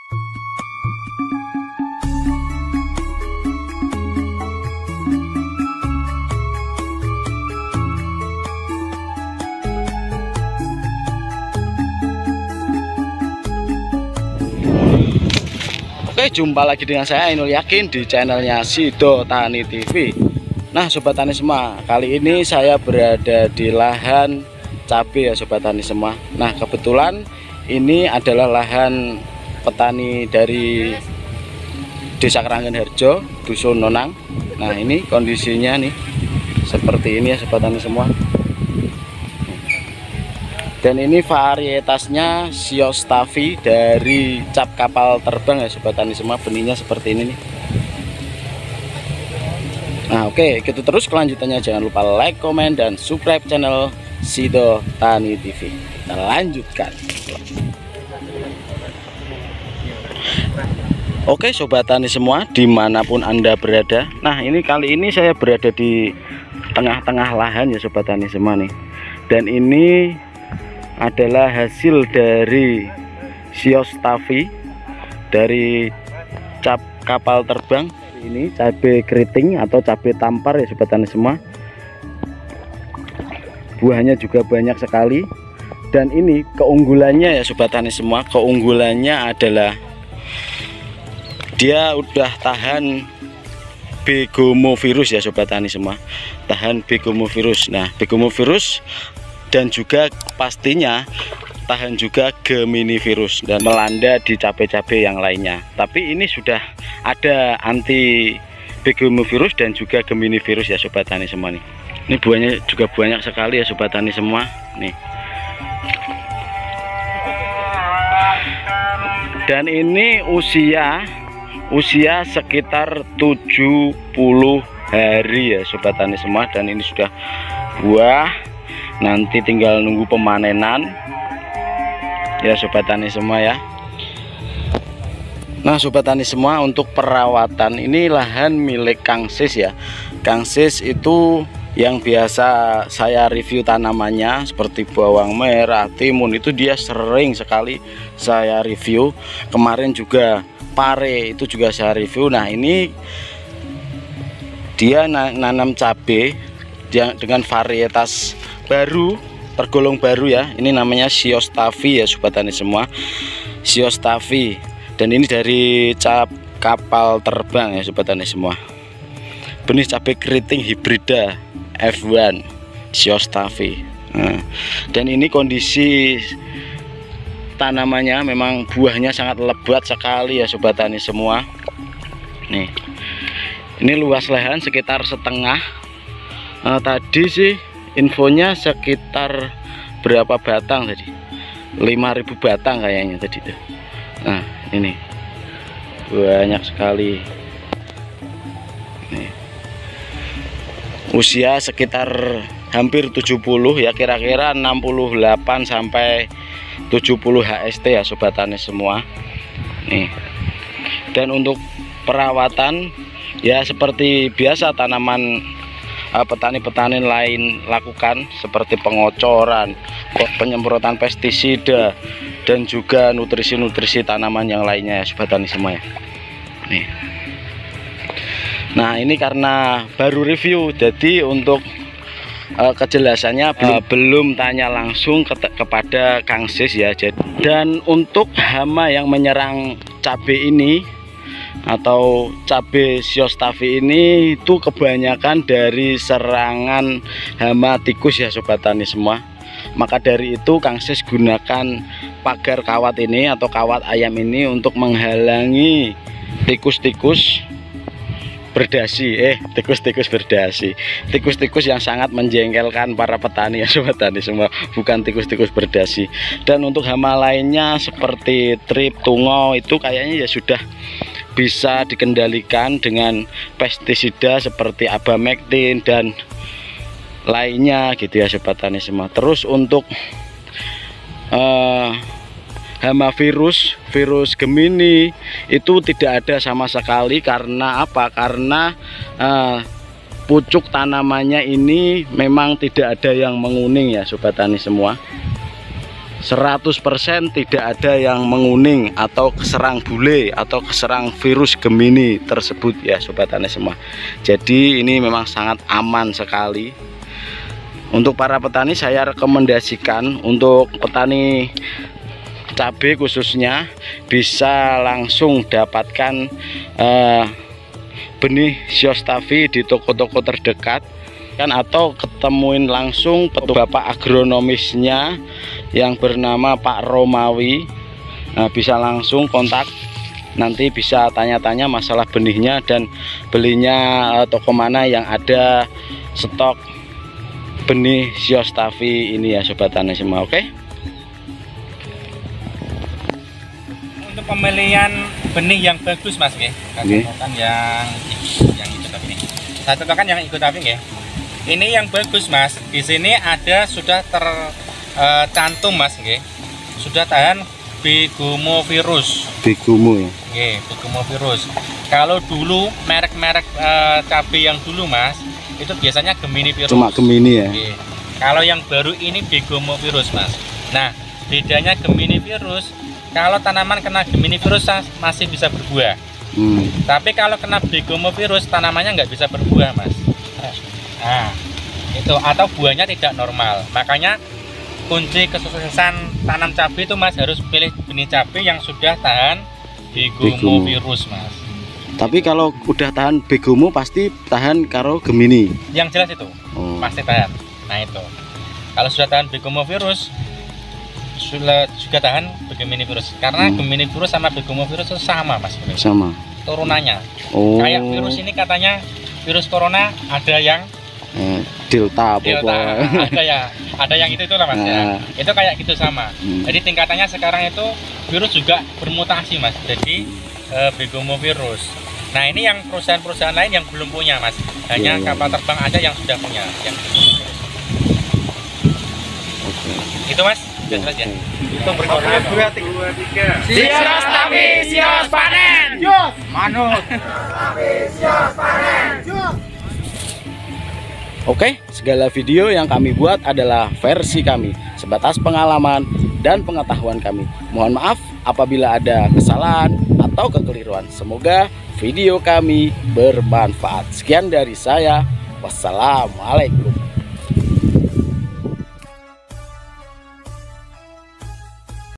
Oke, jumpa lagi dengan saya Ainul Yakin di channelnya Sido Tani TV. Nah sobat tani semua, kali ini saya berada di lahan cabai ya sobat tani semua. Nah kebetulan ini adalah lahan petani dari Desa Keranggan Harjo, Dusun Nonang. Nah ini kondisinya nih seperti ini ya sobat tani semua. Dan ini varietasnya Siostavi dari cap kapal terbang ya sobat tani semua. Benihnya seperti ini nih. Nah oke, gitu terus kelanjutannya. Jangan lupa like, komen, dan subscribe channel Sido Tani TV. Kita lanjutkan. Oke sobat tani semua, dimanapun anda berada. Nah ini kali ini saya berada di tengah-tengah lahan ya sobat tani semua nih. Dan ini adalah hasil dari Siostavi dari cap kapal terbang. Ini cabai keriting atau cabai tampar ya sobat tani semua. Buahnya juga banyak sekali. Dan ini keunggulannya ya sobat tani semua, keunggulannya adalah dia udah tahan begomovirus ya sobat tani semua, tahan begomovirus. Nah begomovirus dan juga pastinya tahan juga geminivirus dan melanda di cabai-cabai yang lainnya. Tapi ini sudah ada anti begomovirus dan juga geminivirus ya sobat tani semua nih. Ini buahnya juga banyak sekali ya sobat tani semua nih. Dan ini usia sekitar 70 hari ya sobat tani semua. Dan ini sudah buah, nanti tinggal nunggu pemanenan ya sobat tani semua ya. Nah sobat tani semua, untuk perawatan ini lahan milik Kang Sis ya. Kang Sis itu yang biasa saya review tanamannya seperti bawang merah, timun, itu dia sering sekali saya review. Kemarin juga pare itu juga saya review. Nah ini dia nanam cabai dengan varietas baru, tergolong baru ya. Ini namanya Siostavi ya sobat tani semua, Siostavi. Dan ini dari cap kapal terbang ya sobat tani semua. Benih cabai keriting hibrida F1 Siostavi. Nah, dan ini kondisi tanamannya memang buahnya sangat lebat sekali ya sobat tani semua. Nih, ini luas lahan sekitar setengah. Tadi sih infonya sekitar berapa batang tadi? 5.000 batang kayaknya tadi tuh. Nah ini banyak sekali nih. Usia sekitar hampir 70 ya, kira-kira 68 sampai 70 HST ya sobat tani semua nih. Dan untuk perawatan ya seperti biasa tanaman petani-petani lain lakukan, seperti pengocoran, penyemprotan pestisida, dan juga nutrisi-nutrisi tanaman yang lainnya ya sobat tani semua ya. Nih. Nah ini karena baru review, jadi untuk kejelasannya belum tanya langsung kepada Kang Sis ya. Dan untuk hama yang menyerang cabai ini atau cabai Siostavi ini itu kebanyakan dari serangan hama tikus ya sobat tani semua. Maka dari itu Kang Sis gunakan pagar kawat ini atau kawat ayam ini untuk menghalangi tikus-tikus berdasi, tikus-tikus berdasi, tikus-tikus yang sangat menjengkelkan para petani ya sobat tani semua, bukan tikus-tikus berdasi. Dan untuk hama lainnya seperti trip, tungau itu kayaknya ya sudah bisa dikendalikan dengan pestisida seperti abamectin dan lainnya gitu ya sobat tani semua. Terus untuk hama virus Gemini itu tidak ada sama sekali. Karena apa? Karena pucuk tanamannya ini memang tidak ada yang menguning ya sobat tani semua. 100% tidak ada yang menguning atau keserang bule atau keserang virus Gemini tersebut ya sobat tani semua. Jadi ini memang sangat aman sekali. Untuk para petani saya rekomendasikan untuk petani cabai khususnya bisa langsung dapatkan benih Siostavi di toko-toko terdekat kan, atau ketemuin langsung bapak agronomisnya yang bernama Pak Romawi. Nah, bisa langsung kontak, nanti bisa tanya-tanya masalah benihnya dan belinya toko mana yang ada stok benih Siostavi ini ya sobat tani semua. Oke, untuk pemilihan benih yang bagus mas nggih, contohkan yang ikut tapi ini. Saya contohkan yang ikut tapi nggih. Ini yang bagus mas. Di sini ada sudah tercantum mas nggih. Sudah tahan begomovirus. Begomo ya. Nggih, begomovirus. Kalau dulu merek-merek cabai yang dulu mas, itu biasanya Gemini virus. Cuma Gemini ya. Nggih. Kalau yang baru ini begomovirus mas. Nah, bedanya Gemini virus, kalau tanaman kena Gemini virus masih bisa berbuah. Tapi kalau kena begomovirus tanamannya nggak bisa berbuah mas. Nah, itu atau buahnya tidak normal. Makanya kunci kesuksesan tanam cabai itu mas harus pilih benih cabai yang sudah tahan begomovirus mas. Tapi kalau udah tahan begomo pasti tahan karo Gemini. Yang jelas itu pasti tahan. Nah itu kalau sudah tahan begomovirus juga tahan Gemini virus, karena Gemini virus sama begomovirus itu sama mas. Sama turunannya. Kayak virus ini katanya virus corona ada yang Delta, ada yang itu lah mas ya. Itu kayak gitu sama. Jadi tingkatannya sekarang itu virus juga bermutasi mas. Jadi begomovirus. Nah ini yang perusahaan-perusahaan lain yang belum punya mas. Hanya kapal terbang aja yang sudah punya. Yang itu mas. Jelas ya. Itu berkorban 2, 3. Sios tapi sios panen. Sios manut. Tapi sios panen. Oke, segala video yang kami buat adalah versi kami, sebatas pengalaman dan pengetahuan kami. Mohon maaf apabila ada kesalahan atau kekeliruan. Semoga video kami bermanfaat. Sekian dari saya. Wassalamualaikum.